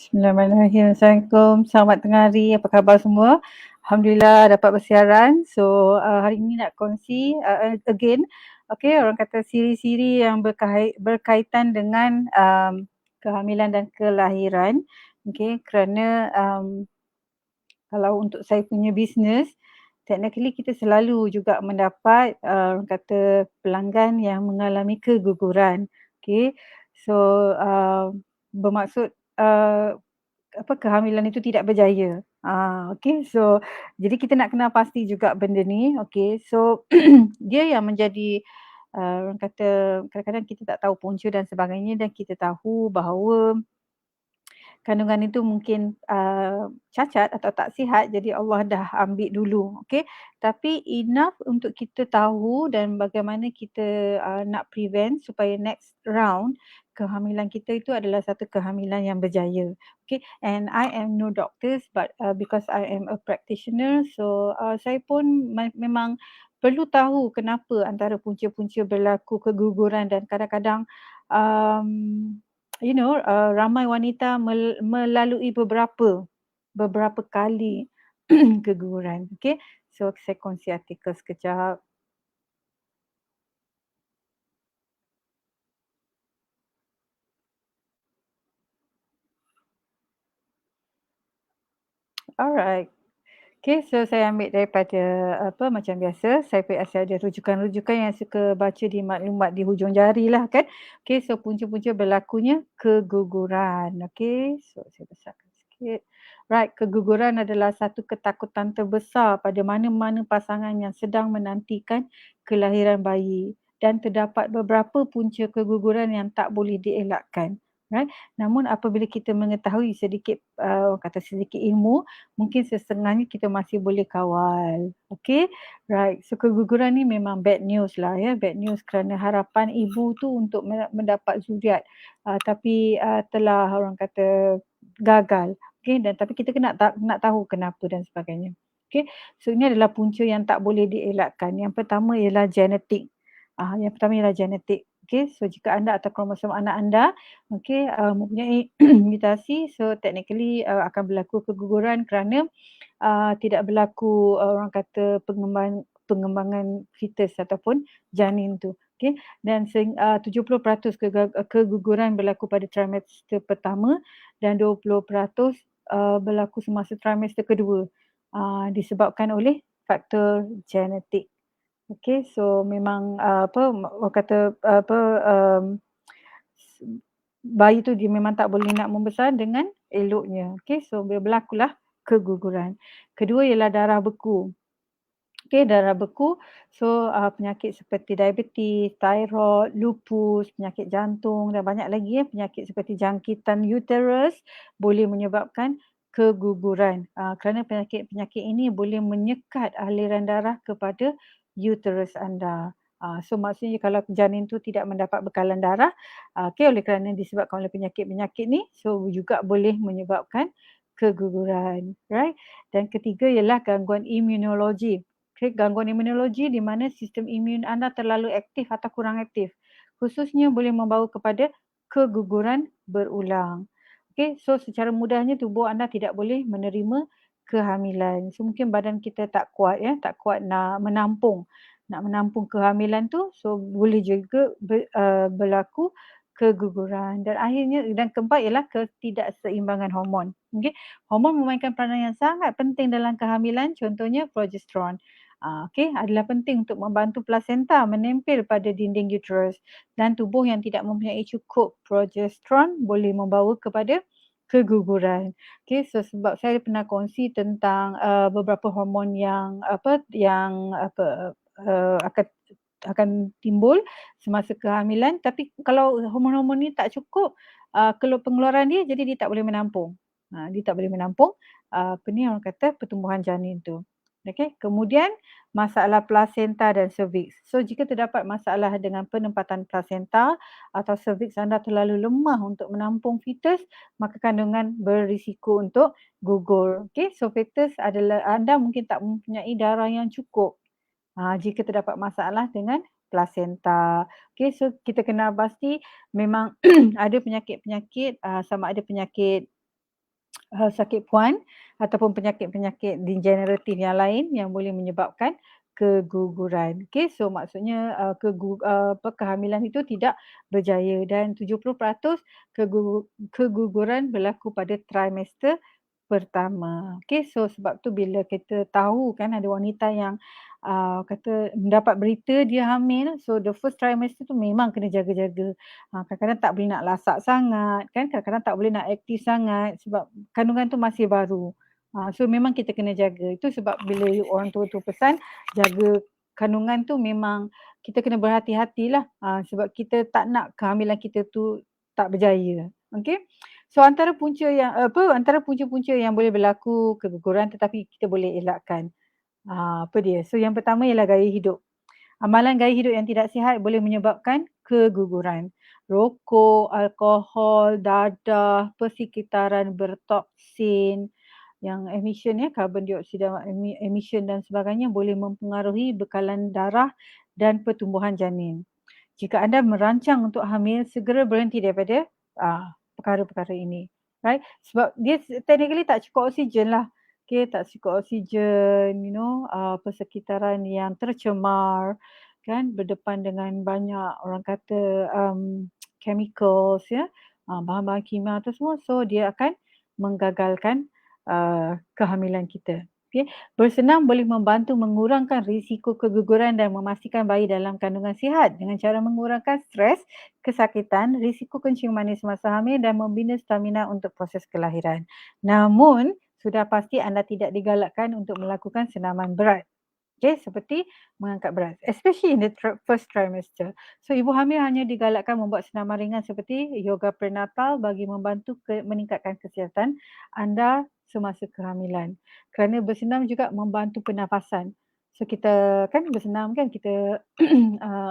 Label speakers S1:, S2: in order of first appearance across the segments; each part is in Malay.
S1: Bismillahirrahmanirrahim. Assalamualaikum. Selamat tengah hari. Apa khabar semua? Alhamdulillah dapat bersiaran. So, hari ini nak kongsi again. Okay, orang kata siri-siri yang berkaitan dengan kehamilan dan kelahiran. Okay, kerana kalau untuk saya punya bisnes, technically kita selalu juga mendapat orang kata pelanggan yang mengalami keguguran. Okay, so bermaksud kehamilan itu tidak berjaya. Okey. So, jadi kita nak kena pasti juga benda ni. Okey. So, dia yang menjadi, orang kata kadang-kadang kita tak tahu punca dan sebagainya dan kita tahu bahawa kandungan itu mungkin, cacat atau tak sihat, jadi Allah dah ambil dulu, okey. Tapi enough untuk kita tahu dan bagaimana kita, nak prevent supaya next round kehamilan kita itu adalah satu kehamilan yang berjaya. Okay, and I am no doctors but, because I am a practitioner, so, saya pun memang perlu tahu kenapa antara punca-punca berlaku keguguran dan kadang-kadang, um ramai wanita melalui beberapa kali keguguran. Okey. So, saya kongsi artikel sekejap. Alright. Okay, so saya ambil daripada macam biasa, saya biasa ada rujukan-rujukan yang suka baca di maklumat di hujung jari lah kan. Okay, so punca-punca berlakunya keguguran. Okay, so saya besarkan sikit. Right, keguguran adalah satu ketakutan terbesar pada mana-mana pasangan yang sedang menantikan kelahiran bayi dan terdapat beberapa punca keguguran yang tak boleh dielakkan. Right, namun apabila kita mengetahui sedikit, orang kata sedikit ilmu, mungkin setengahnya kita masih boleh kawal. Okey, right. So keguguran ni memang bad news lah ya, bad news kerana harapan ibu tu untuk mendapat zuriat, tapi telah orang kata gagal. Okey, dan tapi kita nak tahu kenapa dan sebagainya. Okey, so ini adalah punca yang tak boleh dielakkan. Yang pertama ialah genetik. Yang pertama ialah genetik. Okey, so jika anda atau kromosom anak anda okey, mempunyai mutasi, so technically akan berlaku keguguran kerana tidak berlaku orang kata pengembangan fetus ataupun janin tu. Okey, dan 70% keguguran berlaku pada trimester pertama dan 20% berlaku semasa trimester kedua, disebabkan oleh faktor genetik. Okey, so memang orang kata s bayi tu dia memang tak boleh nak membesar dengan eloknya. Okey, so berlakulah keguguran. Kedua ialah darah beku. Okey, darah beku. So, penyakit seperti diabetes, thyroid, lupus, penyakit jantung dan banyak lagi ya, penyakit seperti jangkitan uterus boleh menyebabkan keguguran. Kerana penyakit-penyakit ini boleh menyekat aliran darah kepada uterus anda. So maksudnya kalau janin tu tidak mendapat bekalan darah, okey, oleh kerana disebabkan oleh penyakit-penyakit ni, so juga boleh menyebabkan keguguran, right? Dan ketiga ialah gangguan imunologi. Okay, gangguan imunologi di mana sistem imun anda terlalu aktif atau kurang aktif. Khususnya boleh membawa kepada keguguran berulang. Okay, so secara mudahnya tubuh anda tidak boleh menerima kehamilan. So mungkin badan kita tak kuat ya, tak kuat nak menampung kehamilan tu. So boleh juga berlaku keguguran dan akhirnya dan keempat ialah ketidakseimbangan hormon. Okay, hormon memainkan peranan yang sangat penting dalam kehamilan, contohnya progesteron. Okey, adalah penting untuk membantu plasenta menempel pada dinding uterus dan tubuh yang tidak mempunyai cukup progesteron boleh membawa kepada keguguran. Okey, so sebab saya pernah kongsi tentang beberapa hormon yang akan timbul semasa kehamilan, tapi kalau hormon-hormon ni tak cukup, pengeluaran dia jadi dia tak boleh menampung. Dia tak boleh menampung apa ni orang kata pertumbuhan janin tu. Okey, kemudian masalah plasenta dan cervix. So jika terdapat masalah dengan penempatan plasenta atau cervix anda terlalu lemah untuk menampung fetus, maka kandungan berisiko untuk gugur. Okey, so fetus adalah anda mungkin tak mempunyai darah yang cukup. Jika terdapat masalah dengan plasenta. Okey, so kita kena pasti memang ada penyakit-penyakit, sama ada penyakit sakit puan ataupun penyakit-penyakit degeneratif yang lain yang boleh menyebabkan keguguran. Okey, so maksudnya, kehamilan itu tidak berjaya dan 70% keguguran berlaku pada trimester pertama. Okey, so sebab tu bila kita tahu kan ada wanita yang, kata mendapat berita dia hamil, so the first trimester tu memang kena jaga-jaga. Kadang-kadang tak boleh nak lasak sangat kan, kadang-kadang tak boleh nak aktif sangat sebab kandungan tu masih baru. So memang kita kena jaga. Itu sebab bila orang tua tu pesan jaga kandungan tu memang kita kena berhati-hatilah, sebab kita tak nak kehamilan kita tu tak berjaya. Okey. So antara punca-punca yang boleh berlaku keguguran tetapi kita boleh elakkan. Apa dia? So yang pertama ialah gaya hidup. Amalan gaya hidup yang tidak sihat boleh menyebabkan keguguran. Rokok, alkohol, dadah, persekitaran bertoksin, yang emission ya, karbon dioksida emission dan sebagainya boleh mempengaruhi bekalan darah dan pertumbuhan janin. Jika anda merancang untuk hamil, segera berhenti daripada perkara-perkara ini. Right? Sebab dia technically tak cukup oksigen lah. Okay, tak cukup oksigen, persekitaran yang tercemar, kan, berdepan dengan banyak orang kata chemicals ya, bahan-bahan kimia tu semua. So dia akan menggagalkan kehamilan kita. Okay. Bersenam boleh membantu mengurangkan risiko keguguran dan memastikan bayi dalam kandungan sihat dengan cara mengurangkan stres, kesakitan, risiko kencing manis semasa hamil dan membina stamina untuk proses kelahiran. Namun, sudah pasti anda tidak digalakkan untuk melakukan senaman berat. Okay, seperti mengangkat berat, especially in the first trimester. So, ibu hamil hanya digalakkan membuat senaman ringan seperti yoga prenatal bagi membantu meningkatkan kesihatan anda semasa kehamilan. Kerana bersenam juga membantu pernafasan. So, kita kan bersenam kan kita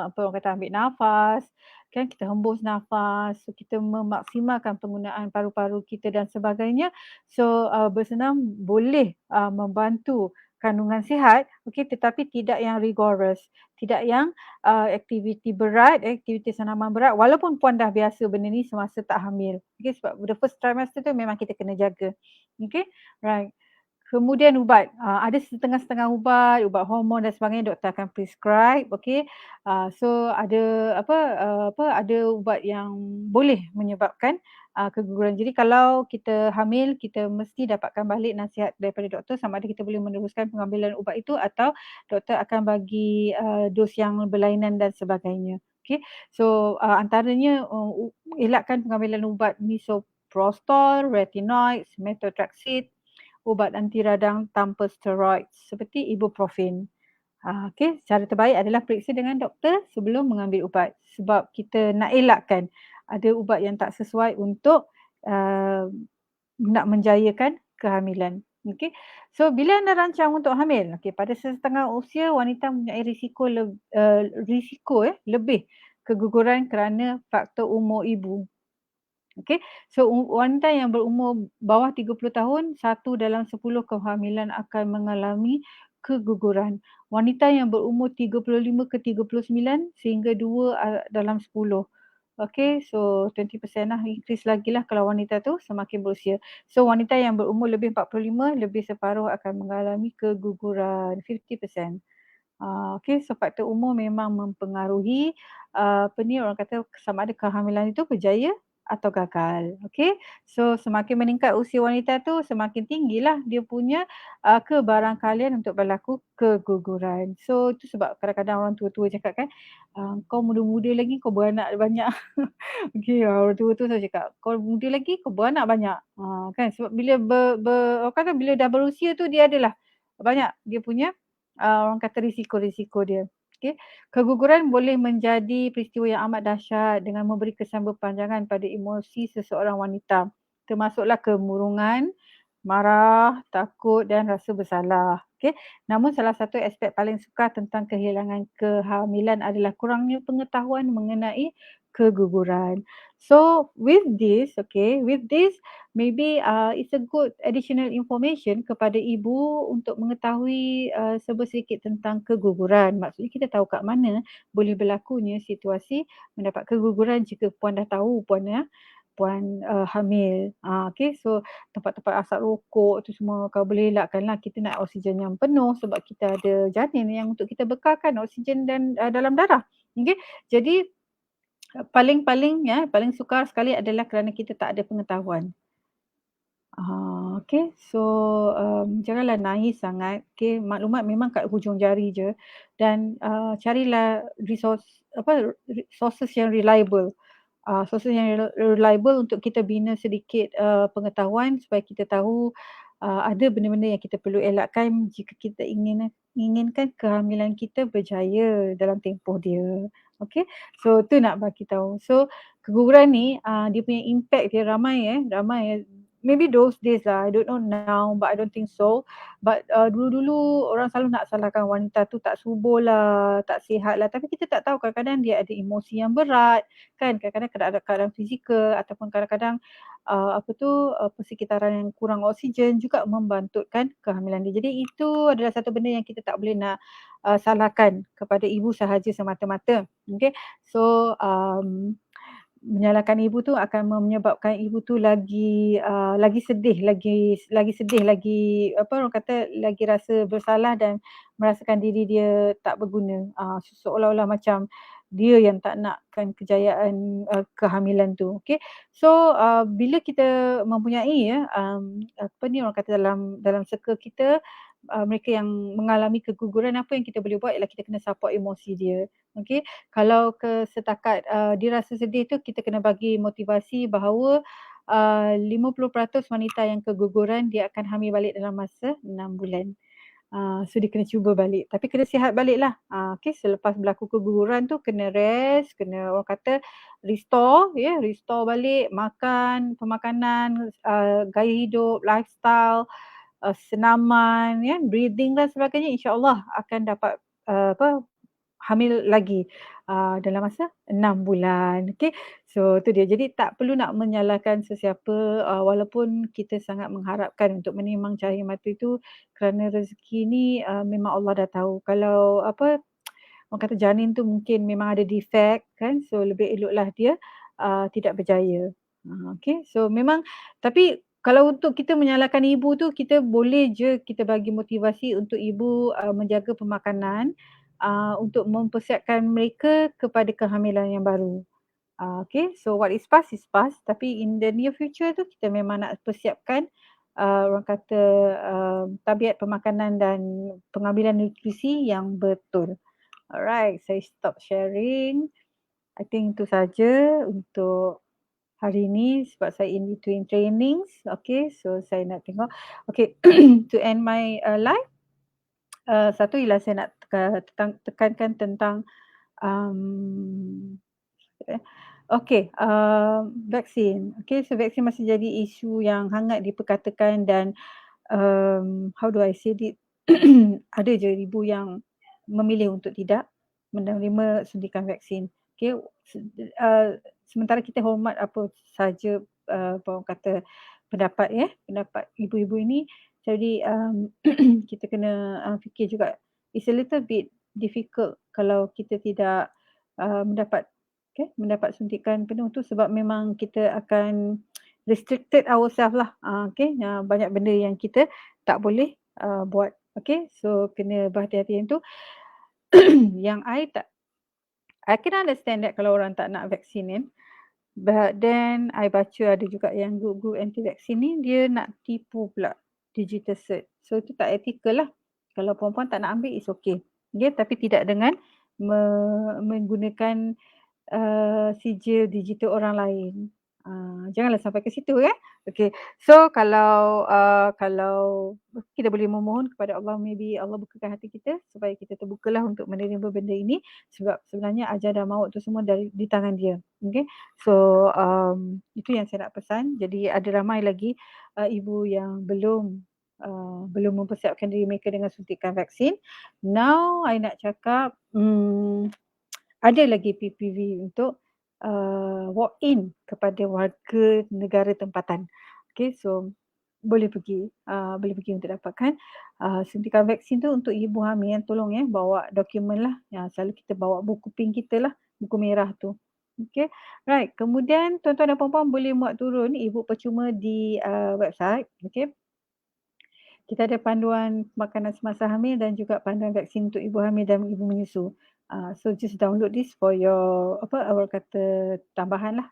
S1: apa orang kata ambil nafas, kan kita hembus nafas, so kita memaksimalkan penggunaan paru-paru kita dan sebagainya. So, bersenam boleh membantu kandungan sihat, okey, tetapi tidak yang rigorous, tidak yang aktiviti berat, aktiviti senaman berat walaupun puan dah biasa benda ni semasa tak hamil. Okey, sebab the first trimester tu memang kita kena jaga. Okey, right. Kemudian ubat, ada setengah-setengah ubat hormon dan sebagainya doktor akan prescribe, okey. So ada ada ubat yang boleh menyebabkan keguguran. Jadi kalau kita hamil, kita mesti dapatkan balik nasihat daripada doktor sama ada kita boleh meneruskan pengambilan ubat itu atau doktor akan bagi dos yang berlainan dan sebagainya. Okey. So antaranya elakkan pengambilan ubat misoprostol, retinoids, methotrexate, ubat anti radang tanpa steroid seperti ibuprofen. Okey, cara terbaik adalah periksa dengan doktor sebelum mengambil ubat sebab kita nak elakkan ada ubat yang tak sesuai untuk uh, nak menjayakan kehamilan. Okey. So bila anda rancang untuk hamil, okey, pada setengah usia wanita mempunyai risiko lebih keguguran kerana faktor umur ibu. Okey. So wanita yang berumur bawah 30 tahun, 1 dalam 10 kehamilan akan mengalami keguguran. Wanita yang berumur 35 ke 39 sehingga 2 dalam 10. Okey, so 20% lah, increase lagi lah kalau wanita tu semakin berusia. So wanita yang berumur lebih 45, lebih separuh akan mengalami keguguran, 50%. Okey, so faktor umur memang mempengaruhi orang kata sama ada kehamilan itu berjaya atau gagal. Okey. So semakin meningkat usia wanita tu semakin tinggilah dia punya kebarangkalian untuk berlaku keguguran. So itu sebab kadang-kadang orang tua-tua cakap kan, kau muda-muda lagi kau beranak banyak. Okey, orang tua tu selalu cakap, kau muda lagi kau beranak banyak. Kan sebab bila orang kata bila dah berusia tu dia adalah banyak dia punya orang kata risiko-risiko dia. Okey. Keguguran boleh menjadi peristiwa yang amat dahsyat dengan memberi kesan berpanjangan pada emosi seseorang wanita. Termasuklah kemurungan, marah, takut dan rasa bersalah. Okey. Namun salah satu aspek paling sukar tentang kehilangan kehamilan adalah kurangnya pengetahuan mengenai keguguran. So with this maybe it's a good additional information kepada ibu untuk mengetahui serba sedikit tentang keguguran. Maksudnya kita tahu kat mana boleh berlakunya situasi mendapat keguguran jika puan dah tahu puan ya. puan hamil. Okey, so tempat-tempat asap rokok tu semua kalau boleh elakkanlah. Kita nak oksigen yang penuh sebab kita ada janin yang untuk kita bekalkan oksigen dan dalam darah. Okey, jadi paling-paling paling sukar sekali adalah kerana kita tak ada pengetahuan. Okey. So, janganlah naif sangat. Okey, maklumat memang kat hujung jari je dan carilah sources yang reliable. Sources yang reliable untuk kita bina sedikit pengetahuan supaya kita tahu ada benda-benda yang kita perlu elakkan jika kita inginkan kehamilan kita berjaya dalam tempoh dia. Okey. So, tu nak bagi tahu. So, keguguran ni dia punya impact dia ramai maybe those days lah, I don't know now but I don't think so. But dulu-dulu orang selalu nak salahkan wanita tu tak subur lah, tak sihat lah. Tapi kita tak tahu kadang-kadang dia ada emosi yang berat kan, kadang-kadang keadaan fizikal ataupun kadang-kadang persekitaran yang kurang oksigen juga membantutkan kehamilan dia. Jadi itu adalah satu benda yang kita tak boleh nak salahkan kepada ibu sahaja semata-mata. Okey. So menyalahkan ibu tu akan menyebabkan ibu tu lagi sedih, lagi sedih, lagi orang kata lagi rasa bersalah dan merasakan diri dia tak berguna. Seolah-olah macam dia yang tak nakkan kejayaan kehamilan tu. Okey. So bila kita mempunyai orang kata dalam circle kita mereka yang mengalami keguguran, apa yang kita boleh buat ialah kita kena support emosi dia. Okey. Kalau setakat dia rasa sedih tu kita kena bagi motivasi bahawa 50% wanita yang keguguran dia akan hamil balik dalam masa 6 bulan. So dia kena cuba balik tapi kena sihat baliklah. Okey, selepas berlaku keguguran tu kena rest, kena orang kata restore balik pemakanan, gaya hidup, lifestyle, senaman breathing dan sebagainya, insya-Allah akan dapat hamil lagi dalam masa 6 bulan. Okey. So tu dia. Jadi tak perlu nak menyalahkan sesiapa walaupun kita sangat mengharapkan untuk menimang cahaya mata itu kerana rezeki ni memang Allah dah tahu. Kalau orang kata janin tu mungkin memang ada defect kan, so lebih eloklah dia tidak berjaya. Okey. So memang tapi kalau untuk kita menyalahkan ibu tu kita boleh je kita bagi motivasi untuk ibu menjaga pemakanan untuk mempersiapkan mereka kepada kehamilan yang baru. Okey, so what is past is past tapi in the near future tu kita memang nak persiapkan orang kata tabiat pemakanan dan pengambilan nutrisi yang betul. Alright, saya stop sharing. I think itu saja untuk hari ini sebab saya in between trainings. Okay, so saya nak tengok. Okay, to end my live, satu ialah saya nak tekankan tentang um, okay, vaksin. Okay, so vaksin masih jadi isu yang hangat diperkatakan dan how do I say it, ada je ibu yang memilih untuk tidak menerima suntikan vaksin. Okay, sementara kita hormat apa saja orang kata pendapat ibu-ibu ini. Jadi kita kena fikir juga it's a little bit difficult kalau kita tidak mendapat suntikan penuh tu sebab memang kita akan restricted ourselves lah. Banyak benda yang kita tak boleh buat. Okay, so kena berhati-hati yang tu. Yang I can understand that kalau orang tak nak vaksin kan. But then I baca ada juga yang group-group anti vaksin ni dia nak tipu pula digital cert. So itu tak ethical lah. Kalau perempuan tak nak ambil it's okay. Okay, tapi tidak dengan menggunakan sijil digital orang lain. Janganlah sampai ke situ ya. Okey. So kalau kita boleh memohon kepada Allah, maybe Allah bukakan hati kita supaya kita terbukalah untuk menerima benda ini sebab sebenarnya ajar dan maut tu semua di tangan dia. Okey. So itu yang saya nak pesan. Jadi ada ramai lagi ibu yang belum mempersiapkan diri mereka dengan suntikan vaksin. Now I nak cakap ada lagi PPV untuk walk in kepada warga negara tempatan. Okey, so boleh pergi untuk dapatkan suntikan vaksin tu untuk ibu hamil. Tolong bawa dokumen lah. Selalu kita bawa buku pink kita lah, buku merah tu. Okey, right. Kemudian tuan-tuan dan puan-puan boleh muat turun e-book percuma di, website, okey. Kita ada panduan makanan semasa hamil dan juga panduan vaksin untuk ibu hamil dan ibu menyusu. So just download this for your orang kata tambahan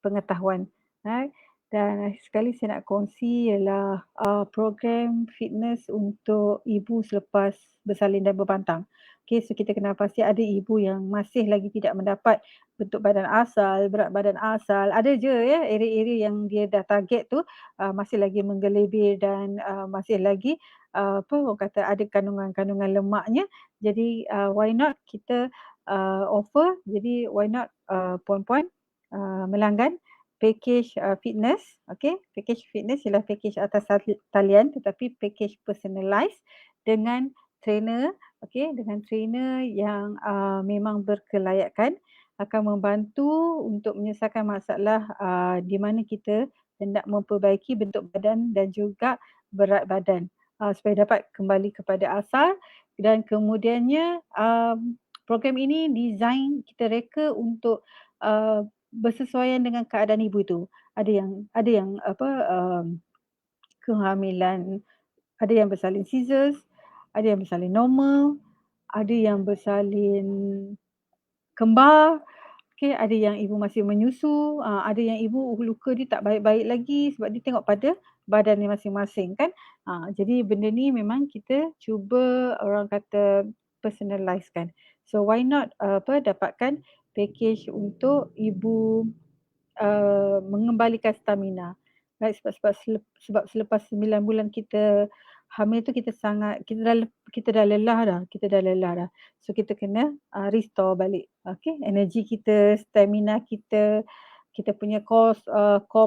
S1: pengetahuan. Right. Dan akhir sekali saya nak kongsi ialah program fitness untuk ibu selepas bersalin dan berbantang. Okay, so kita kena pasti ada ibu yang masih lagi tidak mendapat bentuk badan asal, berat badan asal. Ada je ya area-area yang dia dah target tu masih lagi menggelebir dan masih lagi orang kata ada kandungan-kandungan lemaknya. Jadi why not kita offer, jadi why not puan-puan melanggan package fitness, okey. Package fitness ialah package atas talian tetapi package personalised dengan trainer, okey, dengan trainer yang memang berkelayakan akan membantu untuk menyelesaikan masalah di mana kita hendak memperbaiki bentuk badan dan juga berat badan supaya dapat kembali kepada asal dan kemudiannya program ini design kita reka untuk bersesuaian dengan keadaan ibu tu. Ada yang kehamilan, ada yang bersalin scissors, ada yang bersalin normal, ada yang bersalin kembar. Okey, ada yang ibu masih menyusu, ada yang ibu luka dia tak baik-baik lagi sebab dia tengok pada badan dia masing-masing kan. Jadi benda ni memang kita cuba orang kata personalize-kan. So why not dapatkan package untuk ibu mengembalikan stamina. Right, sebab selepas 9 bulan kita hamil tu kita dah lelah dah, So kita kena restore balik, okey, energi kita, stamina kita, kita punya core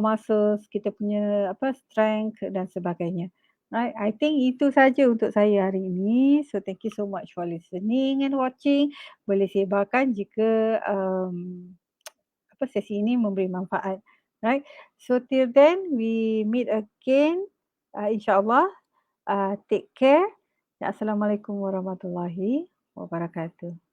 S1: muscles, kita punya strength dan sebagainya. Right, I think itu saja untuk saya hari ini. So thank you so much for listening and watching. Boleh sebarkan jika sesi ini memberi manfaat. Right. So till then we meet again insyaallah. Take care. Assalamualaikum warahmatullahi wabarakatuh.